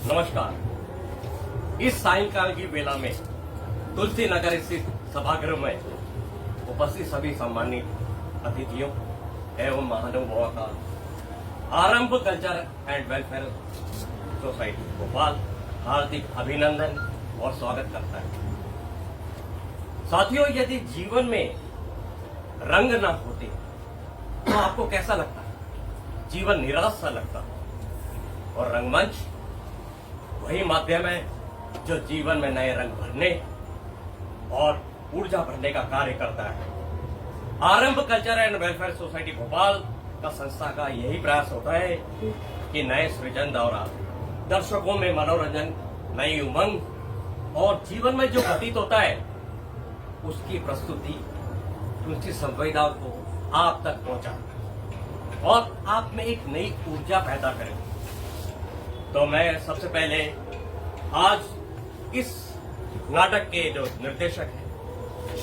नमस्कार। इस सायंकाल की वेला में तुलसी नगर स्थित सभागृह में उपस्थित सभी सम्मानित अतिथियों एवं महानुभावों का Aarambh culture and welfare society Bhopal हार्दिक अभिनंदन और स्वागत करता है। साथियों, यदि जीवन में रंग ना होते तो आपको कैसा लगता? जीवन निराश सा लगता। और रंगमंच वही माध्यम है जो जीवन में नए रंग भरने और ऊर्जा भरने का कार्य करता है। आरंभ culture and welfare society Bhopal का संस्था का यही प्रयास होता है कि नए सृजन द्वारा दर्शकों में मनोरंजन, नई उमंग और जीवन में जो घटित होता है उसकी प्रस्तुति उसकी संवेदनाओं को आप तक पहुंचाए और आप में एक नई ऊर्जा पैदा करें। तो मैं सबसे पहले आज इस नाटक के जो निर्देशक हैं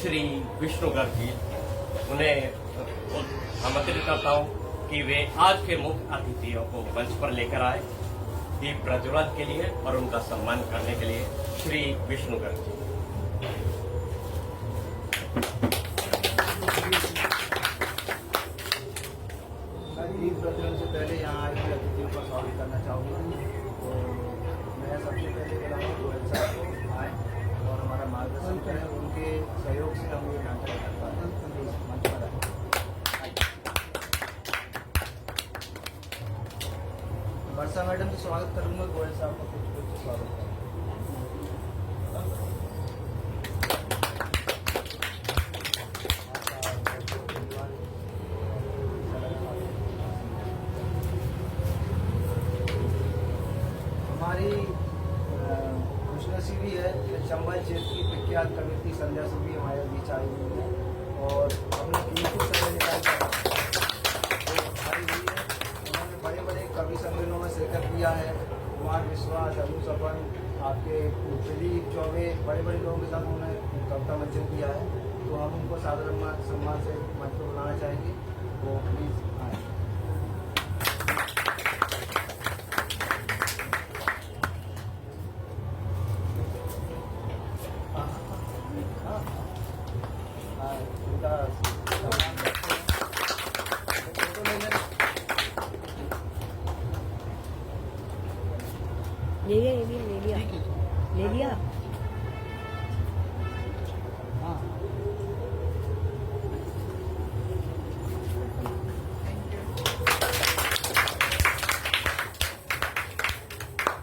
श्री विष्णु गर्ग जी, उन्हें आमंत्रित करता हूं कि वे आज के मुख्य अतिथियों को मंच पर लेकर आए दीप प्रज्वलन के लिए और उनका सम्मान करने के लिए। श्री विष्णु गर्ग जी। दीप प्रज्वलन से पहले यहाँ आए हुए अतिथियों का स्वागत करना चाहूँगा। तो मैं सबसे पहले बोला गोयल साहब को आए और हमारा मार्गदर्शन करें, उनके सहयोग से हम ये नाटक कर पाए। मंच पर आए वर्षा मैडम से स्वागत करूँगा, गोयल साहब का कुछ स्वागत करें। हमारी खुशनसीबी है कि चंबल क्षेत्र की विख्यात कवियत्री संध्या से भी हमारे बीच आई हुई है और अपने कीमती समय निकालकर आई हुई है। उन्होंने बड़े बड़े कवि सम्मेलनों में शिरकत किया है। कुमार विश्वास, अनु सपन, आपके दिलीप चौबे, बड़े बड़े लोगों के साथ उन्होंने कविता मंचन किया है। तो हम उनको साधारण सम्मान से मंच पर बुलाना चाहेंगे। वो प्लीज़ आए। ले लिया हाँ,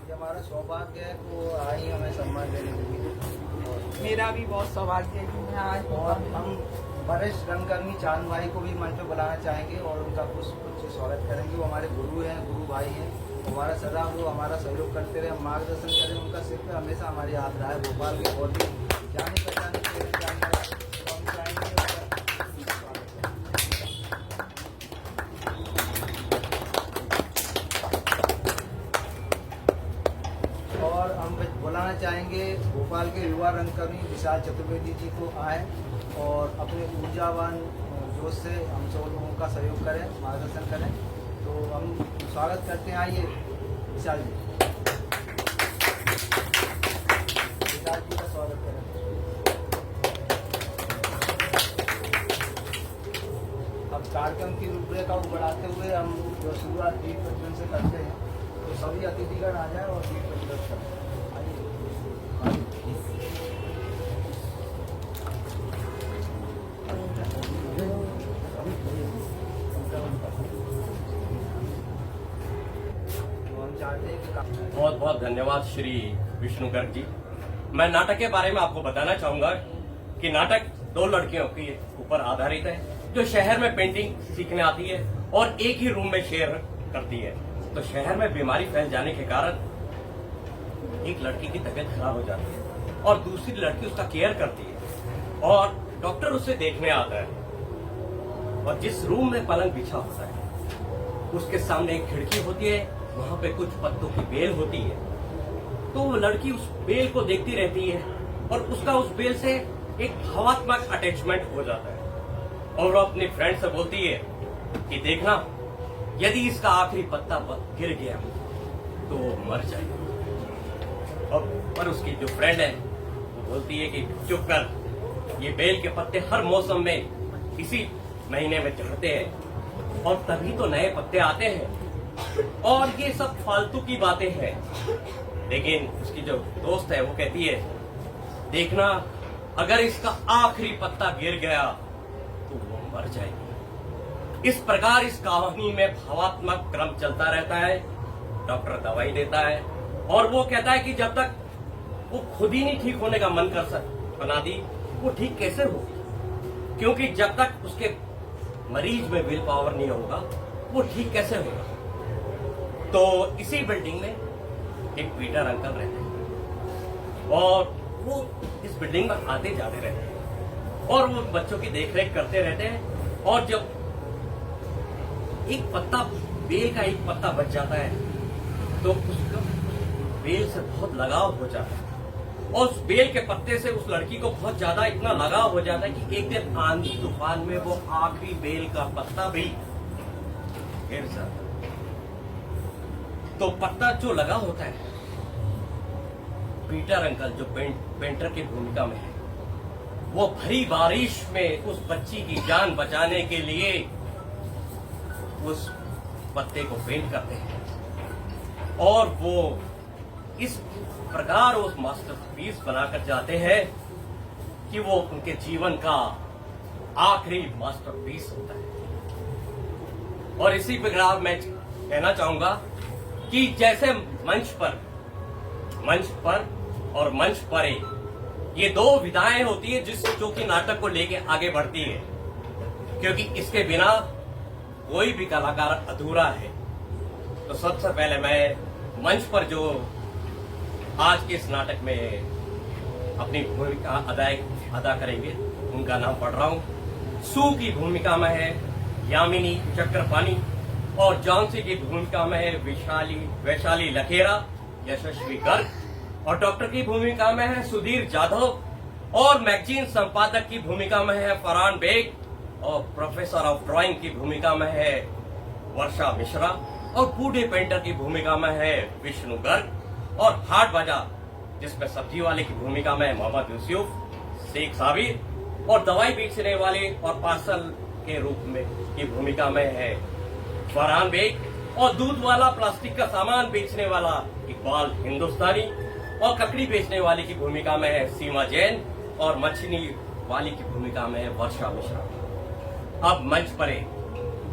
ये हमारा सौभाग्य है वो आई हमें सम्मान देने के लिए। मेरा भी बहुत सौभाग्य है कि मैं आज और हम वरिष्ठ रंगकर्मी चांद भाई को भी मंच पर बुलाना चाहेंगे और उनका कुछ स्वागत करेंगे। वो हमारे गुरु हैं, गुरु भाई हैं। हमारा सदा वो हमारा सहयोग करते रहे, मार्गदर्शन करें। उनका सिर पे हमेशा हमारी याद रहा है। भोपाल के बहुत ही जाने पहचाने और हम बुलाना चाहेंगे भोपाल के युवा रंगकर्मी विशाल चतुर्वेदी जी को आए और अपने ऊर्जावान जोश से हम सब लोगों का सहयोग करें, मार्गदर्शन करें। तो हम स्वागत करते हैं। आइए विशाल जी, विशाल जी का स्वागत करें। अब कार्यक्रम की रूपरेखा को बढ़ाते हुए हम जो शुरुआत दीप प्रज्वलन से करते हैं, तो सभी अतिथिगण आ जाए और दीप प्रज्वलन करें। बहुत बहुत धन्यवाद श्री विष्णु गर्ग जी। मैं नाटक के बारे में आपको बताना चाहूंगा कि नाटक दो लड़कियों के ऊपर आधारित है जो शहर में पेंटिंग सीखने आती है और एक ही रूम में शेयर करती है। तो शहर में बीमारी फैल जाने के कारण एक लड़की की तबीयत खराब हो जाती है और दूसरी लड़की उसका केयर करती है और डॉक्टर उसे देखने आता है। और जिस रूम में पलंग बिछा होता है उसके सामने एक खिड़की होती है, वहां पे कुछ पत्तों की बेल होती है। तो वो लड़की उस बेल को देखती रहती है और उसका उस बेल से एक भावात्मक अटैचमेंट हो जाता है और वो अपने फ्रेंड से बोलती है कि देखना, यदि इसका आखिरी पत्ता गिर गया तो वो मर जाएगा। और पर उसकी जो फ्रेंड है वो बोलती है कि चुप कर, ये बेल के पत्ते हर मौसम में इसी महीने में झड़ते हैं और तभी तो नए पत्ते आते हैं और ये सब फालतू की बातें हैं। लेकिन उसकी जो दोस्त है वो कहती है, देखना अगर इसका आखिरी पत्ता गिर गया तो वो मर जाएगी। इस प्रकार इस कहानी में भावात्मक क्रम चलता रहता है। डॉक्टर दवाई देता है और वो कहता है कि जब तक वो खुद ही नहीं ठीक होने का मन बना दी, वो ठीक कैसे हो, क्योंकि जब तक उसके मरीज में विल पावर नहीं होगा वो ठीक कैसे होगा। तो इसी बिल्डिंग में एक पीटर अंकल रहते हैं और वो इस बिल्डिंग में आते जाते रहते हैं और वो बच्चों की देखरेख करते रहते हैं। और जब एक पत्ता, बेल का एक पत्ता बच जाता है तो उसका बेल से बहुत लगाव हो जाता है और उस बेल के पत्ते से उस लड़की को बहुत ज्यादा इतना लगाव हो जाता है कि एक दिन आंधी तूफान में वो आखिरी बेल का पत्ता भी गिर जाता है। तो पत्ता जो लगा होता है, पीटर अंकल जो पेंटर की भूमिका में है, वो भरी बारिश में उस बच्ची की जान बचाने के लिए उस पत्ते को पेंट करते हैं और वो इस प्रकार उस मास्टरपीस बनाकर जाते हैं कि वो उनके जीवन का आखिरी मास्टरपीस होता है। और इसी प्रकार मैं कहना चाहूंगा कि जैसे मंच पर और मंच परे ये दो विधाएं होती है जो कि नाटक को लेके आगे बढ़ती है, क्योंकि इसके बिना कोई भी कलाकार अधूरा है। तो सबसे पहले मैं मंच पर जो आज के इस नाटक में अपनी भूमिका अदा करेंगे उनका नाम पढ़ रहा हूं। सू की भूमिका में है यामिनी चक्रपाणी और जॉन्सी की भूमिका में है वैशाली लखेरा, यशस्वी गर्ग और डॉक्टर की भूमिका में है सुधीर जाधव और मैगजीन संपादक की भूमिका में है फरहान बेग और प्रोफेसर ऑफ ड्राइंग की भूमिका में है वर्षा मिश्रा और बूढ़े पेंटर की भूमिका में है विष्णु गर्ग और हाट बाजार जिसमें सब्जी वाले की भूमिका में मोहम्मद यूसुफ शेख साबिर और दवाई बेचने वाले और पार्सल के रूप में की भूमिका में है फरहान बेग और दूध वाला प्लास्टिक का सामान बेचने वाला इकबाल हिंदुस्तानी और ककड़ी बेचने वाले की भूमिका में है सीमा जैन और मछली वाली की भूमिका में है वर्षा मिश्रा। अब मंच पर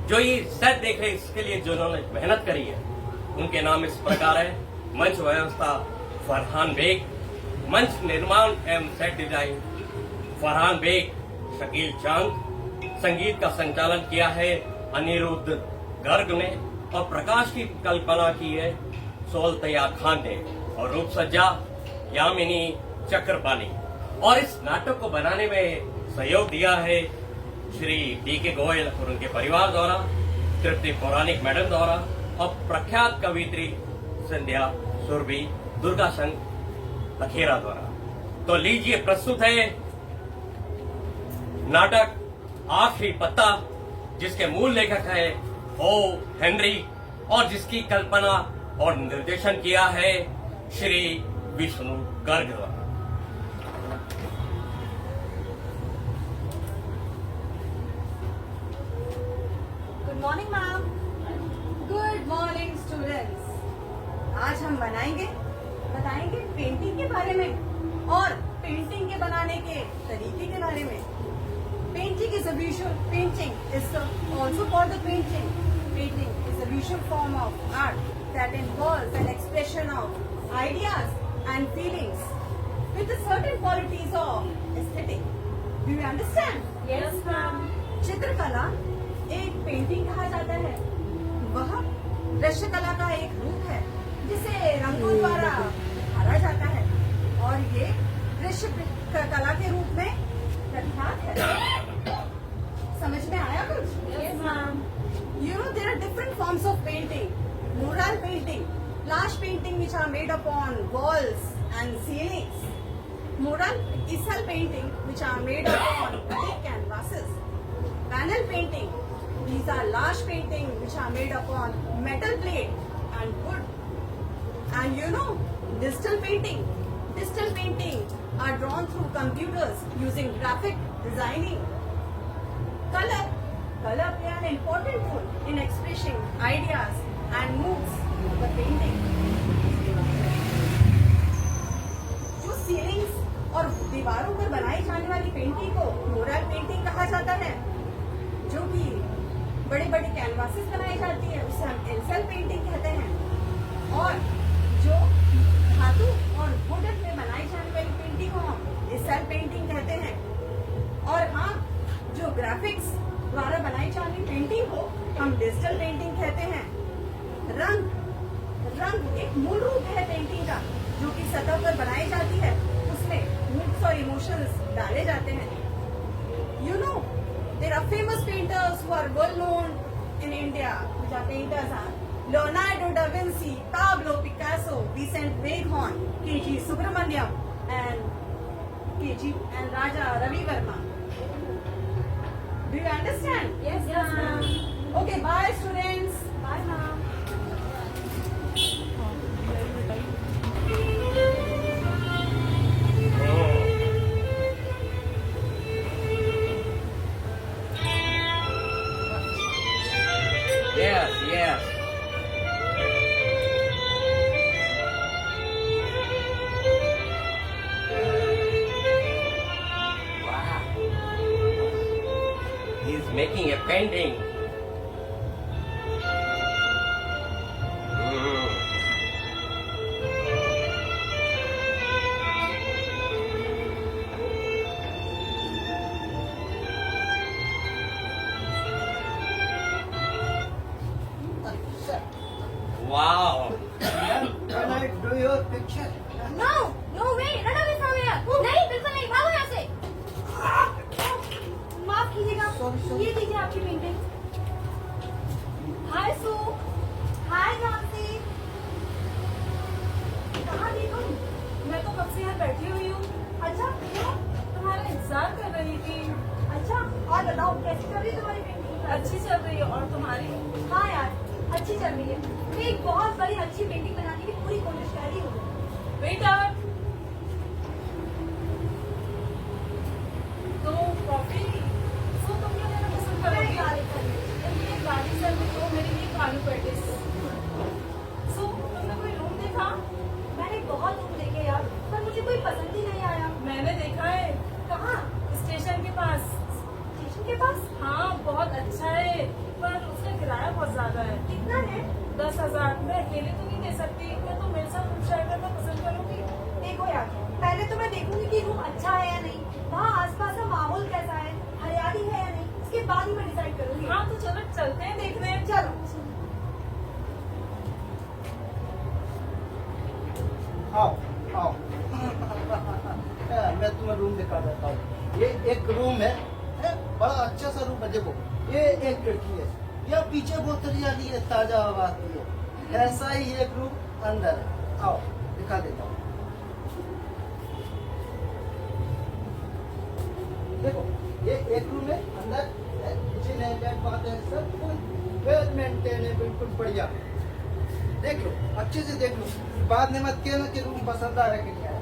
जो ये सेट देख रहे इसके लिए जिन्होंने मेहनत करी है उनके नाम इस प्रकार है। मंच व्यवस्था फरहान बेग, मंच निर्माण एवं सेट डिजाइन फरहान बेग, शकील चांद, संगीत का संचालन किया है अनिरुद्ध गर्ग ने और प्रकाश की कल्पना की है सोलतैया खान ने और रूप सज्जा यामिनी चक्रपाणी। और इस नाटक को बनाने में सहयोग दिया है श्री डी.के. गोयल और उनके परिवार द्वारा, तृप्ति पौराणिक मैडम द्वारा और प्रख्यात कवित्री संध्या सुरभि दुर्गा संघ लखेरा द्वारा। तो लीजिए प्रस्तुत है नाटक आखिरी पत्ता, जिसके मूल लेखक है ओ हेनरी और जिसकी कल्पना और निर्देशन किया है श्री विष्णु गर्ग द्वारा। Good morning ma'am. Good morning students. आज हम बताएंगे पेंटिंग के बारे में और पेंटिंग के बनाने के तरीके के बारे में। Painting is a visual, painting is also called the painting. Painting is a visual form of art that involves an expression of ideas and feelings with a certain qualities of aesthetic. Do you understand? Yes, ma'am. चित्रकला एक painting कहा जाता है। वह दृश्य कला का एक रूप है जिसे रंगों द्वारा भरा जाता है और ये दृश्य कला के रूप में प्रख्यात है। समझ में आया कुछ? Yes, ma'am. You know there are different forms of painting. Mural painting, large painting which are made upon walls and ceilings. Mural easel painting which are made upon thick canvases. Panel painting, these are large painting which are made upon metal plate and wood. And you know, digital painting are drawn through computers using graphic designing. Color play an important role in expressing ideas and moods of the painting. जो ceilings और दीवारों पर बनाई जाने वाली painting को mural painting कहा जाता है, जो कि बड़े बड़े कैनवासेस बनाई जाती है उसे हम एल्सेल पेंटिंग कहते हैं। और जो धातु और वुडन में बनाई जाने वाली पेंटिंग को हम एसेल पेंटिंग कहते हैं। और हाँ, जो ग्राफिक्स द्वारा बनाई जाने पेंटिंग को हम डिजिटल पेंटिंग कहते हैं। रंग एक मूल रूप है पेंटिंग का, जो कि सतह पर बनाई जाती है, उसमें मूड्स और इमोशंस डाले जाते हैं। You know, there are famous painters who are well known in India, which are painters are Leonardo da Vinci, Pablo Picasso, Vincent van Gogh, K.G. Subramaniam, and Raja Ravi Verma. Do you understand? Yes, ma'am. Okay, bye students. Bye, ma'am. Yes. Wow. He's making a painting. Wow. Can I do your picture? No way, run away from here. नहीं, बिल्कुल नहीं, भागो यहाँ से। माफ कीजिएगा, Sorry. ये लीजिए आपकी पेंटिंग। हाय सू, हाय जानसी। कहाँ थी तुम? मैं तो कब से यहाँ बैठी हुई हूँ। अच्छा, क्यों? तुम्हारा इंतजार कर रही थी। अच्छा, और बताओ कैसी चल रही है तुम्हारी पेंटिंग? अच्छी चल रही है। और तुम्हारी? हाँ यार, अच्छी चल रही है। मैं एक बहुत बड़ी अच्छी पेंटिंग बनाने की पूरी कोशिश कर रही हूँ। वेटर, तो कॉफी। सो तुम क्या लेना पसंद मैं करोगी? गार्लिक कर रही हूँ। ये गाड़ी सर में तो मेरे लिए आलू पैटिस। सो तुमने कोई रूम देखा? मैंने बहुत रूम देखे यार, पर मुझे कोई पसंद ही नहीं आया। मैंने देखा है कहाँ? स्टेशन के पास। स्टेशन के पास? हाँ, बहुत अच्छा है, पर उसका किराया बहुत ज्यादा है। कितना है? 10,000। मैं अकेले तो नहीं दे सकती। क्या तुम मेरे साथ रूम शेयर करना पसंद करोगी? देखो यार, पहले तो मैं देखूंगी कि रूम अच्छा है या नहीं, वहाँ आसपास का माहौल कैसा है, हरियाली है या नहीं, उसके बाद ही मैं डिसाइड करूंगी। हाँ, तो चलो चलते हैं देखने। चलो। आओ। मैं तुम्हें रूम दिखा देता हूँ। ये एक रूम है, बड़ा अच्छा सा रूम है। देखो, ये एक खिड़की है, यहाँ पीछे बहुत हरियाली है, ताजा हवा आती है। ऐसा ही एक रूम अंदर है। आओ दिखा देता हूँ। देखो, ये एक रूम है, अंदर किचन है, बेड बाथ है, सब कुछ वेल मेंटेन है, बिल्कुल बढ़िया। देख लो, अच्छे से देख लो, बाद में मत कहना कि रूम पसंद आया कि नहीं आया।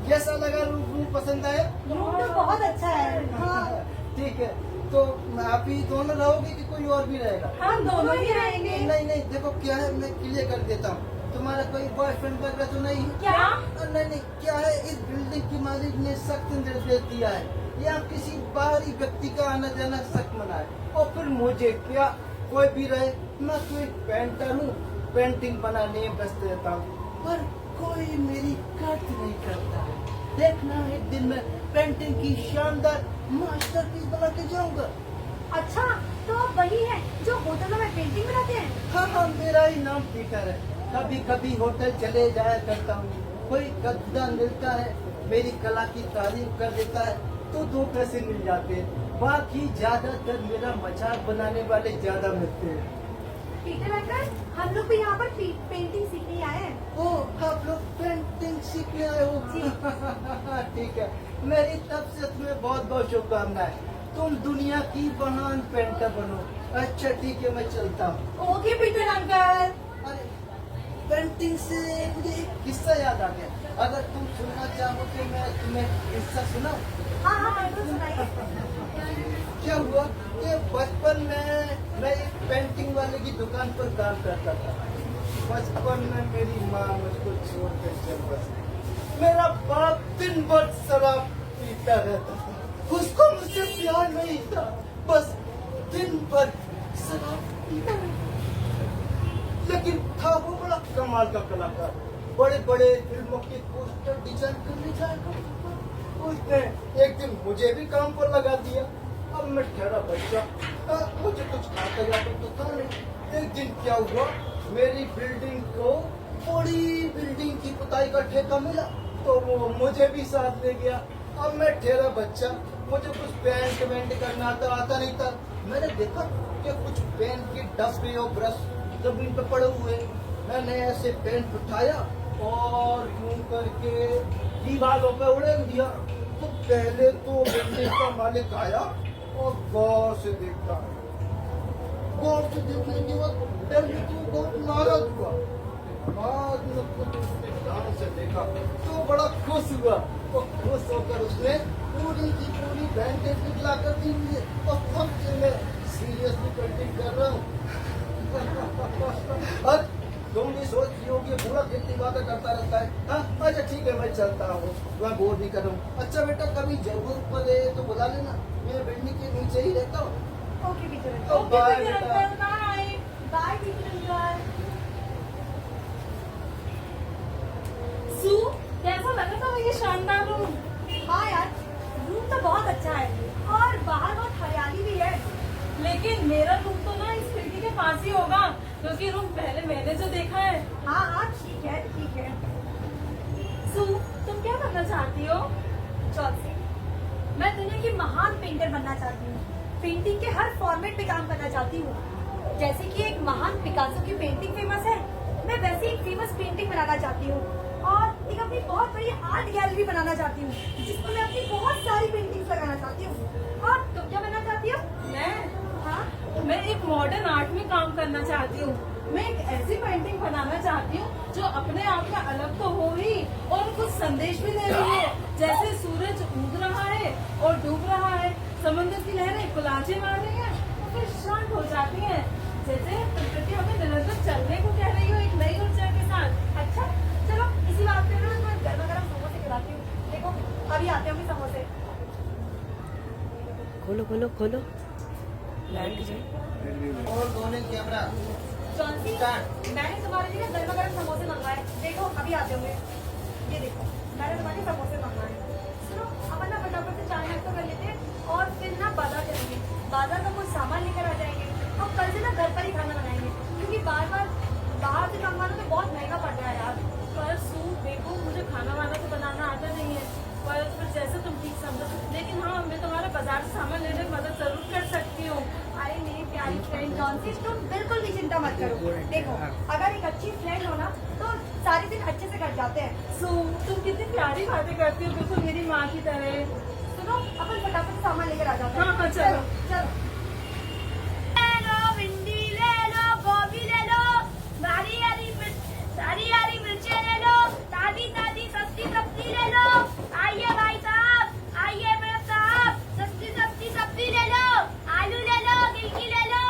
कैसा लगा रूम पसंद आया? रूम तो बहुत अच्छा है। हाँ, ठीक है, तो आप ही दोनों रहोगे कि कोई और भी रहेगा? हम दोनों ही रहेंगे। नहीं, देखो क्या है, मैं क्लियर कर देता हूँ। तुम्हारा कोई बॉयफ्रेंड वगैरह तो नहीं? क्या? नहीं, क्या है, इस बिल्डिंग की मालिक ने सख्त निर्देश दिया है, यहाँ किसी बाहरी व्यक्ति का आना जाना सख्त मना है। और फिर मुझे क्या, कोई भी रहे, मैं तो एक पेंटर हूँ, पेंटिंग बनाने में व्यस्त रहता हूँ, पर कोई मेरी कट नहीं करता है। देखना, एक दिन मैं पेंटिंग की शानदार मास्टरपीस बना के जाऊंगा। अच्छा, तो आप वही हैं जो होटलों में पेंटिंग बनाते हैं? हाँ, मेरा ही नाम पीटर है। कभी कभी होटल चले जाया करता हूँ, कोई कद्दा मिलता है, मेरी कला की तारीफ कर देता है तो 2 पैसे मिल जाते हैं, बाकी ज्यादातर मेरा मजाक बनाने वाले ज्यादा मिलते हैं। पीटर अंकल, हम लोग भी यहाँ पर पेंटिंग सीखने आए हैं। ओह, आप लोग पेंटिंग सीखने आए हो? जी। ठीक है, मेरी तरफ से तुम्हें बहुत बहुत शुभकामनाएं। तुम दुनिया की महान पेंटर बनो। अच्छा ठीक है, मैं चलता हूँ। Okay Peter uncle. अरे पेंटिंग से मुझे एक किस्सा याद आ गया। अगर तुम सुनना चाहो तो मैं तुम्हें किस्सा सुनाऊं? हाँ हाँ बिल्कुल सुनाइए। क्या हुआ कि बचपन में मैं एक पेंटिंग वाले की दुकान पर काम करता था। बचपन में मेरी माँ मुझको छोड़कर चल बसी। मेरा बाप दिन भर शराब पीता रहता था। उसको मुझसे प्यार नहीं था, बस दिन भर शराब पीता रहता। लेकिन था वो बड़ा कमाल का कलाकार, बड़े बड़े फिल्मों के पोस्टर डिजाइन करने जाएगा। उसने एक दिन मुझे भी काम पर लगा दिया। अब मैं ठहरा बच्चा, मुझे कुछ आता या तो था नहीं। एक दिन क्या हुआ, मेरी बिल्डिंग को बड़ी बिल्डिंग की पुताई का ठेका मिला, तो वो मुझे भी साथ ले गया। अब मैं ठहरा बच्चा, मुझे कुछ पेंट वेंट करना आता नहीं था। मैंने देखा कि कुछ पेंट के डब्बे और ब्रश जमीन पे पड़े हुए। मैंने ऐसे पेंट उठाया और यूं करके दीवारों पे उड़ेल दिया। तो पहले तो बिल्डिंग का मालिक आया और गौर से देखता। गौर से देखने के बाद पहले तो बहुत नाराज हुआ। बाद में खुद उसने ध्यान से देखा तो बड़ा खुश हुआ। और खुश होकर उसने पूरी की पूरी बैंडेज निकला कर दी मुझे। और अब से मैं सीरियसली पेंटिंग कर रहा हूँ। और तुम भी सोच रही होगी पूरा कितनी बातें करता रहता है। हाँ अच्छा ठीक है, मैं चलता हूँ, मैं बोर भी करूँ। अच्छा बेटा, कभी जरूरत पड़े तो बुला लेना, मैं बिल्डिंग के नीचे ही रहता हूँ। ओके टीचर तो बाय टीचर बेटा। Uncle, bye. Bye teacher uncle. Su, कैसा लगा था ये शानदार रूम? हाँ यार, रूम तो बहुत अच्छा है और बाहर बहुत हरियाली भी है। लेकिन मेरा रूम तो ना इस खिड़की के पास ही होगा, क्योंकि रूम पहले मैंने जो देखा है। हाँ हाँ ठीक है ठीक है। सू, तुम क्या करना चाहती हो? चौथी, मैं दुनिया की महान पेंटर बनना चाहती हूँ। पेंटिंग के हर फॉर्मेट पे काम करना चाहती हूँ। जैसे कि एक महान पिकासो की पेंटिंग फेमस है, मैं वैसे एक फेमस पेंटिंग बनाना चाहती हूँ। और एक अपनी बहुत बड़ी आर्ट गैलरी बनाना चाहती हूँ, जिसमें मैं अपनी बहुत सारी पेंटिंग्स लगाना चाहती हूँ। और तुम क्या बनना चाहती हो? मैं एक मॉडर्न आर्ट में काम करना चाहती हूँ। मैं एक ऐसी पेंटिंग बनाना चाहती हूँ जो अपने आप में अलग तो हो ही और कुछ संदेश भी दे रही है। जैसे सूरज उग रहा है और डूब रहा है, समुद्र की लहरें कुलाचे मार रही हैं और फिर शांत हो जाती हैं। जैसे प्रकृति हमें निरंतर चलने को कह रही हो एक नई ऊर्जा के साथ। अच्छा चलो इसी बात पे ना मैं गर्मा गर्म समोसे खिलाती हूँ। देखो अभी आते होंगे समोसे। खोलो खोलो खोलो। और दोनों कैमरा जॉन्सी, मैंने तुम्हारे लिए गर्मा गर्म समोसे मंगवाए, देखो अभी आते होंगे। ये देखो मैंने तुम्हारे लिए समोसे मंगवाए। सुनो अपन ना फटाफट से चाय नाश्ता कर लेते हैं और फिर ना बाजार चलेंगे। बाजार का कुछ सामान लेकर आ जाएंगे। हम कल से ना घर पर ही खाना बनाएंगे, क्योंकि बार बार बाहर से मंगवाना तो बहुत महंगा पड़ रहा है यार। पर सू, देखो मुझे खाना वाना तो बनाना आता नहीं है, पर फिर जैसे तुम ठीक समझो। लेकिन हाँ, मैं तुम्हारा बाजार से सामान लेने में मदद जरूर कर सकती हूँ। अरे मेरी प्यारी फ्रेंड जॉन्सी, तुम बिल्कुल भी चिंता मत करो। देखो अगर एक अच्छी फ्रेंड हो ना तो सारे दिन अच्छे से कट जाते हैं। सू, तुम कितनी प्यारी बातें करती हो, बिल्कुल मेरी माँ की तरह। सुनो अपन फटाफट से सामान लेकर आ जाते हैं। हाँ, हाँ, चलो। चलो। ले लो भिंडी, ले लो गोभी, ले लो हरी हरी मिर्चें, ले लो ताजी ताजी सस्ती सब्जी, ले लो। आइए भाई साहब, आइए मैम साहब, सस्ती सस्ती सब्जी ले लो। आलू ले लो, गिलकी ले लो।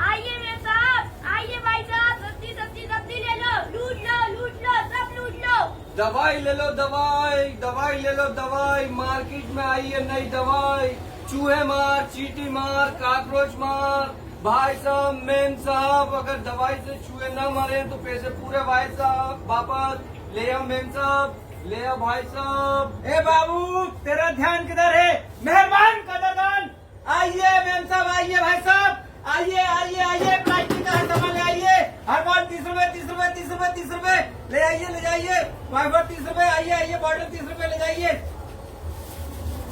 आइए मैम साहब, आइए भाई साहब, सस्ती सस्ती सब्जी ले लो। लूट लो सब लूट लो। दवाई ले लो, दवाई ले लो, दवाई। मार्केट में आई है नई दवाई। चूहे मार, चींटी मार, काकरोच मार। भाई साहब, मेम साहब, अगर दवाई से चूहे न मारे तो पैसे पूरे भाई साहब वापस ले आओ। मेम साहब ले आओ। भाई साहब, ए बाबू तेरा ध्यान किधर है? मेहरबान कदरदान, आइए मेम साहब, आइए भाई साहब, आइए आइए आइए। प्लास्टिक का सामान ले आइए। हर बार 30 रुपए 30 रुपए 30 रुपए 30 रुपए ले आइए, ले जाइए। वाइफर 30 रुपए, आइए आइए। बॉटल 30 रुपए ले जाइए।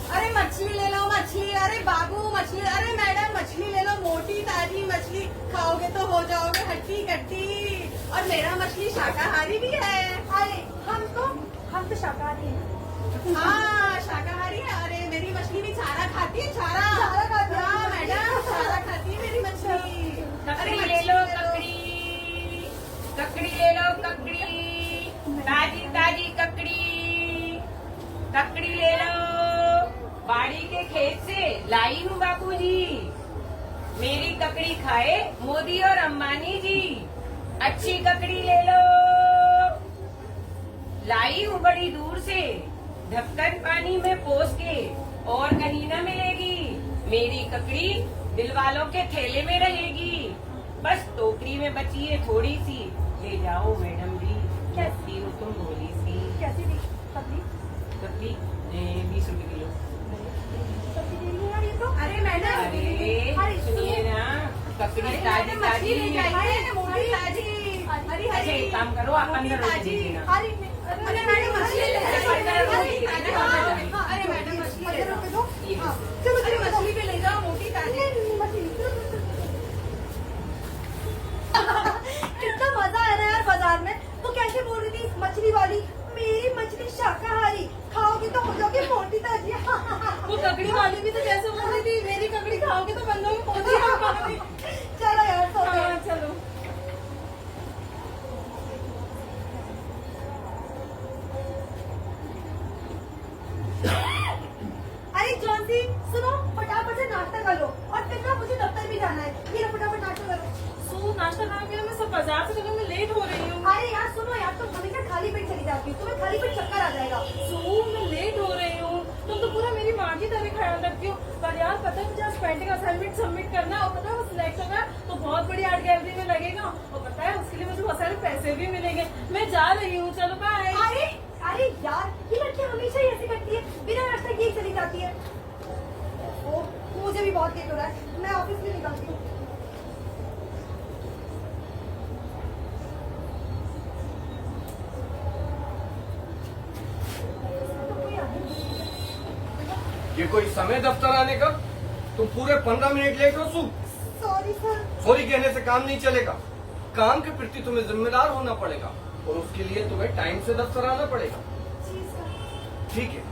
अरे मछली ले लो मछली। अरे बाबू मछली। अरे मैडम मछली ले लो, मोटी ताजी मछली। खाओगे तो हो जाओगे हट्टी कट्टी। और मेरा मछली शाकाहारी भी है। अरे हम तो शाकाहारी हैं। हाँ शाकाहारी है। अरे मेरी मछली भी चारा खाती है। चारा खाती है। हाँ मैडम, चारा खाती है मेरी मछली। ककड़ी ले लो, ककड़ी ले लो, ककड़ी। लाई हूँ बापूजी। मेरी ककड़ी खाए मोदी और अंबानी जी, अच्छी ककड़ी ले लो। लाई हूँ बड़ी दूर से, ढक्कन पानी में पोस के, और कहीं न मिलेगी। मेरी ककड़ी दिल वालों के थैले में रहेगी। बस टोकरी में बची है थोड़ी सी, ले जाओ मैडम जी, कैसी हो तुम भोली सी। कैसी दी पतली? ककड़ी 20 रुपए किलो। सब्जी दे रही है यार ये तो। अरे मैडम, अरे सुनिए ना, ककड़ी ताजी ताजी। अच्छा एक काम करो, आप अंदर रोटी दे देना। अरे मैडम मछली ले अरे मैडम मछली ले जाओ। चलो अरे मछली पे ले जाओ, मोटी ताजी। कितना मजा आ रहा है यार बाजार में। तो कैसे बोल रही थी मछली वाली, मेरी मछली शाकाहारी, खाओगे तो हो जाओगे मोटी ताजी। वो ककड़ी वाली भी तो कैसे बोल रही थी, मेरी ककड़ी खाओगे तो बन जाओगे मोटी। चलो यार सोते हैं। हाँ, चलो। अरे जॉन्सी सुनो, फटाफट से नाश्ता कर लो और फिर ना मुझे दफ्तर भी जाना है। मेरा फटाफट नाश्ता करो। सो नाश्ता खा के मैं सब बाजार से चलो, मैं लेट हो रही हूँ। अरे यार सुनो यार, तुम हमेशा खाली पेट चली जाती हो, तुम्हें खाली पेट चक्कर आ जाएगा। सो मैं लेट हो रही हूँ, तुम तो पूरा मेरी माँ की तरह ख्याल रखती हो। पर यार पता है मुझे आज पेंटिंग असाइनमेंट सबमिट करना है, और पता है वो सिलेक्ट होगा तो बहुत बड़ी आर्ट गैलरी में लगेगा, और पता है उसके लिए मुझे बहुत सारे पैसे भी मिलेंगे। मैं जा रही हूँ, चलो बाय। अरे यार, ये लड़की हमेशा ही ऐसे करती है, बिना नाश्ता किए चली जाती है। ओह, मुझे भी बहुत लेट हो रहा है, मैं ऑफिस में निकलती हूँ। ये कोई समय दफ्तर आने का? तुम पूरे 15 मिनट लेट हो सू। Sorry sir. सॉरी कहने से काम नहीं चलेगा। काम के प्रति तुम्हें जिम्मेदार होना पड़ेगा, और उसके लिए तुम्हें टाइम से दफ्तर आना पड़ेगा। जी सर। ठीक है,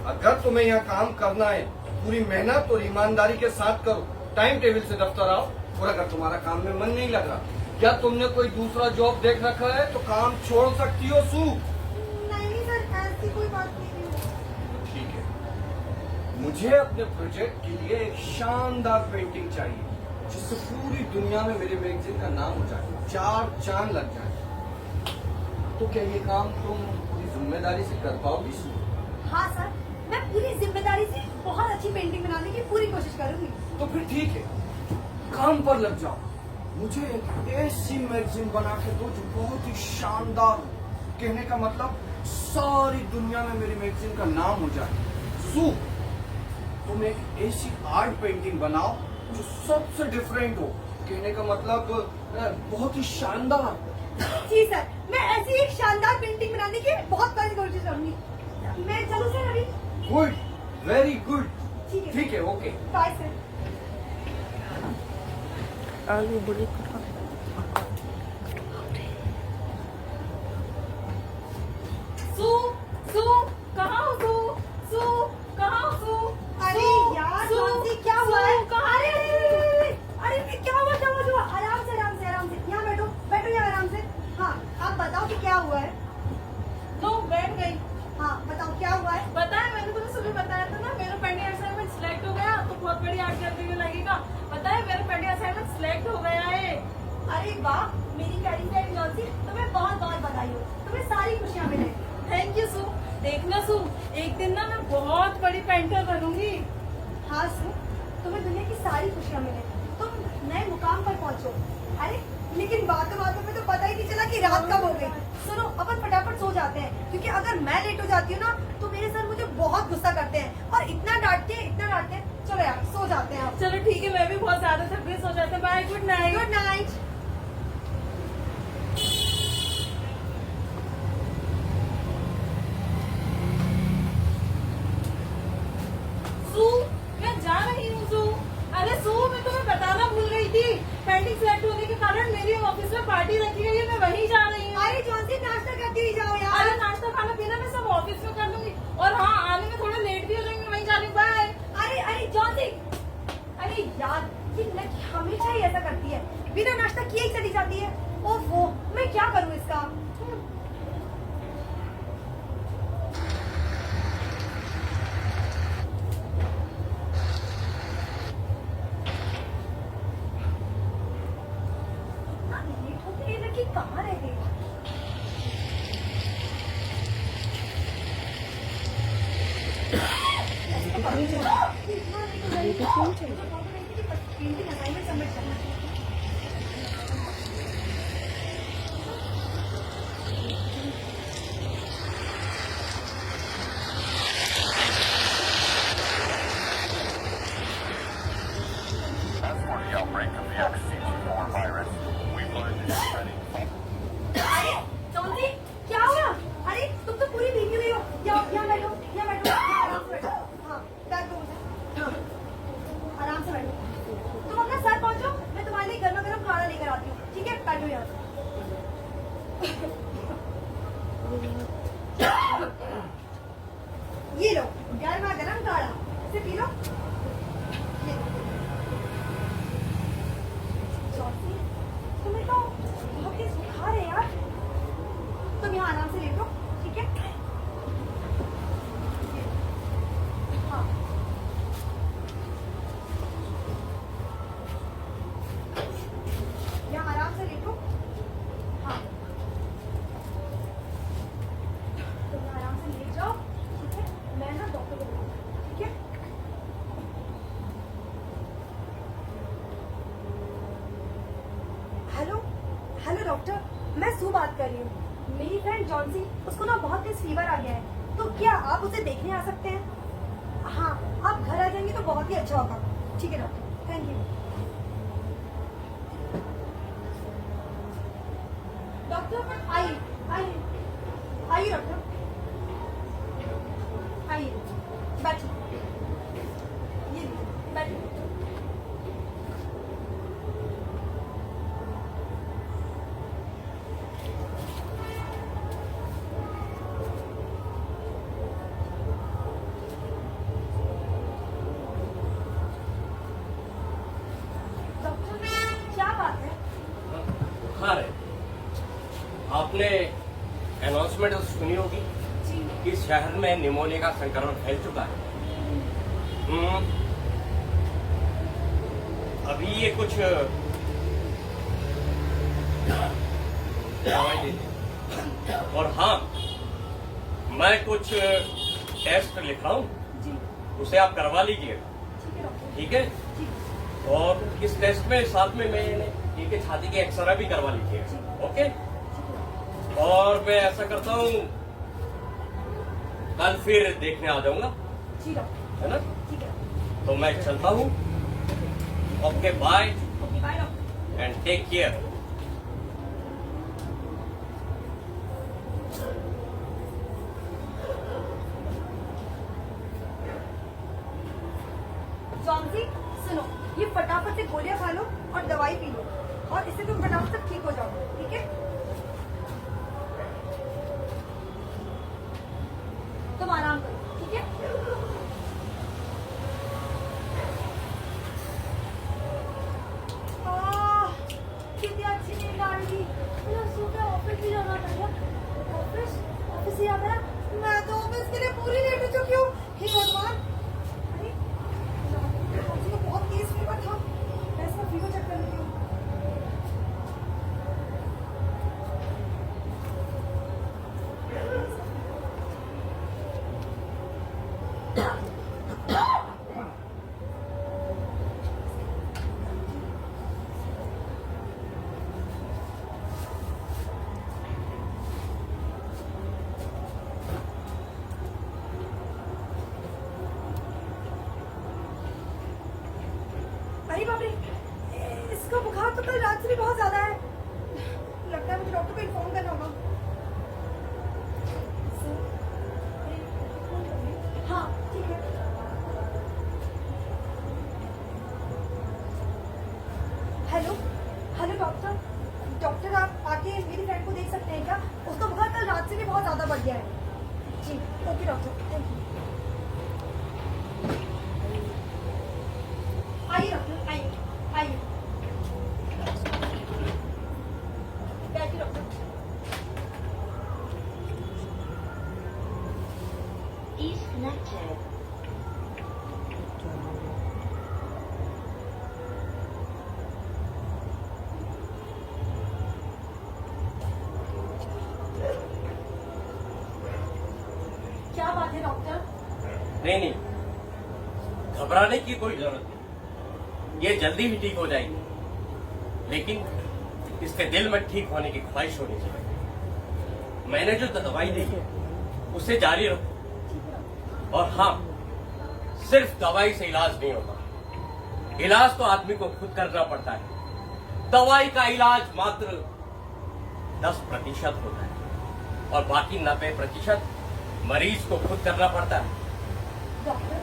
अगर तुम्हें यहाँ काम करना है पूरी मेहनत और ईमानदारी के साथ करो, टाइम टेबल से दफ्तर आओ। और अगर तुम्हारा काम में मन नहीं लग रहा, या तुमने कोई दूसरा जॉब देख रखा है, तो काम छोड़ सकती हो सू। नहीं सर, ऐसी कोई बात नहीं है। ठीक है, मुझे अपने प्रोजेक्ट के लिए एक शानदार पेंटिंग चाहिए, जिससे पूरी दुनिया में मेरे मैगजीन का नाम हो जाए, 4 चांद लग जाए। तो क्या ये काम तुम पूरी जिम्मेदारी से कर पाओगी सू? हाँ सर, मैं पूरी जिम्मेदारी से बहुत अच्छी पेंटिंग बनाने की पूरी कोशिश करूंगी। तो फिर ठीक है, काम पर लग जाओ। मुझे एक ऐसी मैगजीन बना के दो जो बहुत ही शानदार हो, कहने का मतलब सारी दुनिया में मेरी मैगजीन का नाम हो जाए। सू, तुम एक ऐसी आर्ट पेंटिंग बनाओ जो सबसे डिफरेंट हो, कहने का मतलब बहुत ही शानदार। जी सर, मैं ऐसी एक शानदार पेंटिंग बनाने की बहुत बड़ी कोशिश करूंगी। मैं चलूं सर अभी? Good, very good. ठीक है। ठीक है, okay. Bye sir. Su Su कहाँ हो सू? सू कहाँ हो सू? अरे सू, यार सू, जॉन्सी, क्या हुआ है? सू, कहाँ अरे है? अरे क्या हुआ क्या हुआ? आराम से आराम से आराम से, यहाँ बैठो बैठो यहाँ आराम से। हाँ, आप बताओ कि क्या हुआ है। नो, बैठ गई। हाँ बताओ क्या हुआ है। पता है, मैंने तुम्हें सुबह बताया था ना, मेरा पेंटिंग असाइनमेंट सिलेक्ट हो गया तो बहुत बड़ी आर्ट गैलरी में लगेगा। पता है मेरा पेंटिंग असाइनमेंट सिलेक्ट हो गया है। अरे वाह, मेरी प्यारी प्यारी जॉन्सी, तुम्हें बहुत बहुत बधाई हो, तुम्हें सारी खुशियाँ मिले। थैंक यू सू। देखना सू, एक दिन ना मैं बहुत बड़ी पेंटर बनूंगी। हाँ सु, तुम्हें दुनिया की सारी खुशियाँ मिले, तुम नए मुकाम पर पहुँचो। अरे लेकिन बातों बातों में तो पता ही नहीं चला कि रात कब हो गई। सुनो, अपन फटाफट सो जाते हैं, क्योंकि अगर मैं लेट हो जाती हूँ ना तो मेरे सर मुझे बहुत गुस्सा करते हैं और इतना डांटते हैं इतना डांटते हैं। चलो यार सो जाते हैं अब। चलो ठीक है, मैं भी बहुत ज्यादा थक गई, सो जाते हैं। Bye, good night. Good night. Su, मैं जा रही हूँ सू। अरे सू, मैं तुम्हें बताना भूल गई थी, पेंटिंग सिलेक्ट होने के कारण मेरी ऑफिस में पार्टी रखी गई है, मैं वहीं जा रही हूँ। अरे जॉन्सी, नाश्ता करके ही जाओ यार। अरे नाश्ता खाना पीना मैं सब ऑफिस में कर लूंगी, और हाँ आने में थोड़ा लेट भी हो जाएंगे, वहीं जा रही हूँ। बाय। अरे अरे जॉन्सी, अरे यार ये लड़की हमेशा ही ऐसा करती है, बिना नाश्ता कहाँ रह गई? पेंटिंग असाइनमेंट सबमिट करना है। As for the outbreak of the XCT4 virus, we've learned it's spreading. Johnsy, क्या हुआ? अरे तुम तो पूरी भीगी हुई हो। यहाँ बैठो, यहाँ बैठो, आराम से बैठो। हाँ, बैठ दो मुझे। हाँ, आराम से बैठो। तुम अपना सर पहुँचो, मैं तुम्हारे लिए गर्मा गर्म खाना लेकर आती हूँ। ठीक है, बैठो यहाँ। ये लो, गर्मा गर्म काढ़ा। इसे पी लो। ये लो। जॉन्सी, तुम्हें तो बहुत तेज बुखार है यार। तुम यहाँ आराम से लेटो, ठीक है? हाँ। यहाँ आराम से लेटो। हाँ। तुम यहाँ आराम से लेट जाओ, ठीक है? मैं ना डॉक्टर को बुलाऊंगी, ठीक है? हेलो, हेलो डॉक्टर, मैं सू बात कर रही हूँ। मेरी फ्रेंड जॉन्सी, उसको ना बहुत तेज फीवर आ गया है, तो क्या आप उसे देखने आ सकते हैं? हाँ, आप घर आ जाएंगे तो बहुत ही अच्छा होगा। ठीक है डॉक्टर, थैंक यू। डॉक्टर आइए, आइए, आइए डॉक्टर, आइए, बैठिए, ये बैठिए। बुखार है। आपने अनाउंसमेंट सुनी होगी कि शहर में निमोनिया का संक्रमण फैल चुका है। अभी ये कुछ दवाई देते और हाँ, मैं कुछ टेस्ट लिख रहा हूँ, उसे आप करवा लीजिएगा, ठीक है? और इस टेस्ट में साथ में मैंने ठीक है छाती के एक्सरे भी करवा लीजिएगा, ओके? और मैं ऐसा करता हूँ, कल फिर देखने आ जाऊंगा, है ना? तो मैं चलता हूँ। Okay, bye and take care. Johnsy, सुनो, ये फटाफट से गोलियां खा लो और दवाई पी लो, और इससे तुम फटाफट से ठीक हो जाओ, ठीक है? तुम आराम करो, ठीक है? कितनी अच्छी नींद आ रही थी। मुझे सुबह ऑफिस भी जाना था यार। ऑफिस से याद है, मैं तो ऑफिस के लिए पूरी लेट हो चुकी हूँ। हे भगवान, अरे मुझे तो बहुत तेज फीवर था। मैं इसका फीवर चेक कर लेती हूँ। अरे बाप रे, इसका बुखार तो कल रात से भी बहुत ज्यादा है। लगता है मुझे डॉक्टर को इन्फॉर्म करना होगा। हाँ ठीक है। हेलो हेलो डॉक्टर, डॉक्टर आप आके मेरी फ्रेंड को देख सकते हैं क्या? उसका बुखार कल रात से भी बहुत ज्यादा बढ़ गया है। जी ओके डॉक्टर, थैंक यू। आइए डॉक्टर, आइए आइए, बैठिए डॉक्टर। क्या बात है डॉक्टर? नहीं नहीं, घबराने की कोई जरूरत नहीं, ये जल्दी ही ठीक हो जाएगी, लेकिन इसके दिल में ठीक होने की ख्वाहिश होनी चाहिए। मैंने जो दवाई दी है उसे जारी रखो। और हाँ, सिर्फ दवाई से इलाज नहीं होता, इलाज तो आदमी को खुद करना पड़ता है। दवाई का इलाज मात्र 10% होता है और बाकी 90% मरीज को खुद करना पड़ता है। डॉक्टर,